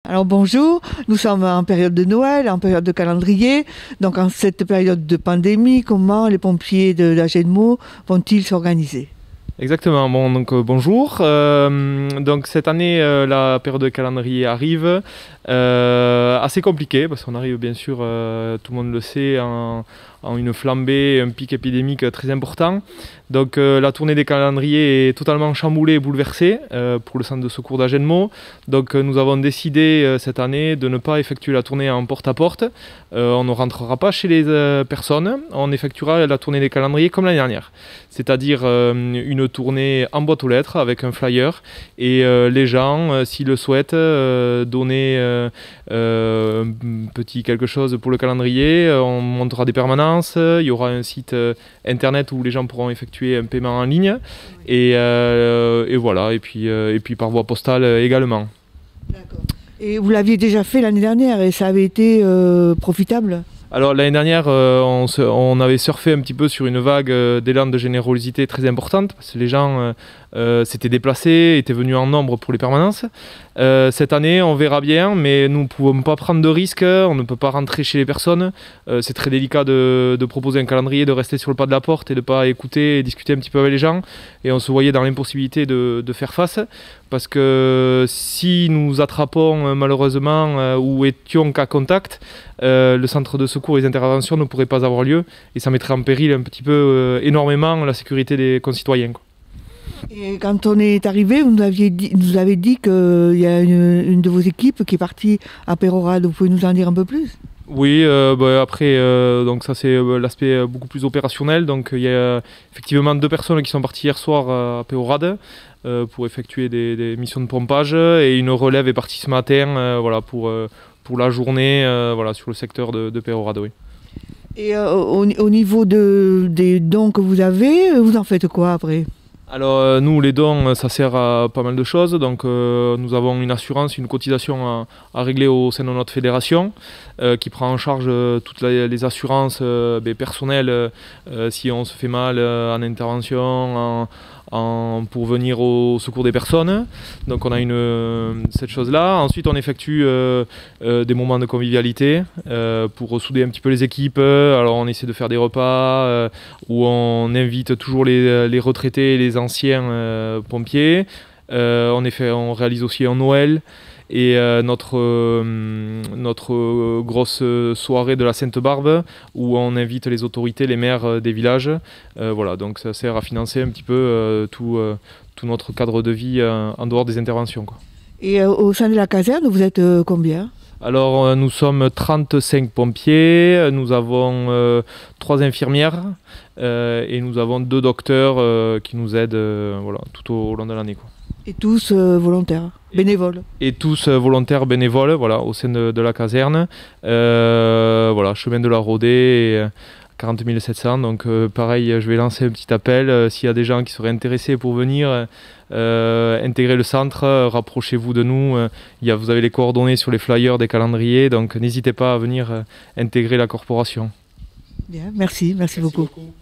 Alors bonjour, nous sommes en période de Noël, en période de calendrier. Donc en cette période de pandémie, comment les pompiers de la Gédemo vont-ils s'organiser? Exactement, bon, donc bonjour. Donc cette année, la période de calendrier arrive. Assez compliquée parce qu'on arrive bien sûr, tout le monde le sait, en une flambée, un pic épidémique très important. Donc la tournée des calendriers est totalement chamboulée et bouleversée pour le centre de secours d'Agenmo. Donc nous avons décidé cette année de ne pas effectuer la tournée en porte-à-porte. On ne rentrera pas chez les personnes, on effectuera la tournée des calendriers comme l'année dernière. C'est-à-dire une tournée en boîte aux lettres avec un flyer et les gens, s'ils le souhaitent, donner un petit quelque chose pour le calendrier. On montera des permanences, il y aura un site internet où les gens pourront effectuer un paiement en ligne et voilà, et puis par voie postale également. D'accord. Et vous l'aviez déjà fait l'année dernière et ça avait été profitable? Alors l'année dernière, on avait surfé un petit peu sur une vague d'élan de générosité très importante parce que les gens s'étaient déplacés, étaient venus en nombre pour les permanences. Cette année, on verra bien, mais nous ne pouvons pas prendre de risques, on ne peut pas rentrer chez les personnes. C'est très délicat de proposer un calendrier, de rester sur le pas de la porte et de ne pas écouter et discuter un petit peu avec les gens. Et on se voyait dans l'impossibilité de faire face parce que si nous attrapons malheureusement ou étions cas contact, le centre de secours et les interventions ne pourraient pas avoir lieu et ça mettrait en péril un petit peu énormément la sécurité des concitoyens, quoi. Et quand on est arrivé, nous avez dit qu'il y a une de vos équipes qui est partie à Pérorade. Vous pouvez nous en dire un peu plus? Oui, après, donc ça c'est l'aspect beaucoup plus opérationnel. Donc il y a effectivement 2 personnes qui sont parties hier soir à Péorade pour effectuer des missions de pompage et une relève est partie ce matin, voilà, pour la journée, voilà, sur le secteur de Péorade, oui. Et au niveau des dons que vous avez, vous en faites quoi après? Alors nous les dons ça sert à pas mal de choses, donc nous avons une assurance, une cotisation à régler au sein de notre fédération qui prend en charge toutes les assurances personnelles si on se fait mal en intervention, pour venir au secours des personnes. Donc on a cette chose-là. Ensuite on effectue des moments de convivialité pour ressouder un petit peu les équipes. Alors on essaie de faire des repas où on invite toujours les retraités et les anciens pompiers. On réalise aussi un Noël et notre grosse soirée de la Sainte-Barbe où on invite les autorités, les maires des villages. Voilà, donc ça sert à financer un petit peu tout notre cadre de vie en dehors des interventions, quoi. Et au sein de la caserne, vous êtes combien? Alors nous sommes 35 pompiers, nous avons 3 infirmières et nous avons 2 docteurs qui nous aident voilà, tout au long de l'année, quoi. Et tous volontaires, bénévoles? Et tous volontaires bénévoles, voilà, au sein de la caserne. Voilà, chemin de la Rodée et 40 700. Donc pareil, je vais lancer un petit appel. S'il y a des gens qui seraient intéressés pour venir intégrer le centre, rapprochez-vous de nous. Vous avez les coordonnées sur les flyers des calendriers, donc n'hésitez pas à venir intégrer la corporation. Bien, merci, merci beaucoup. Beaucoup.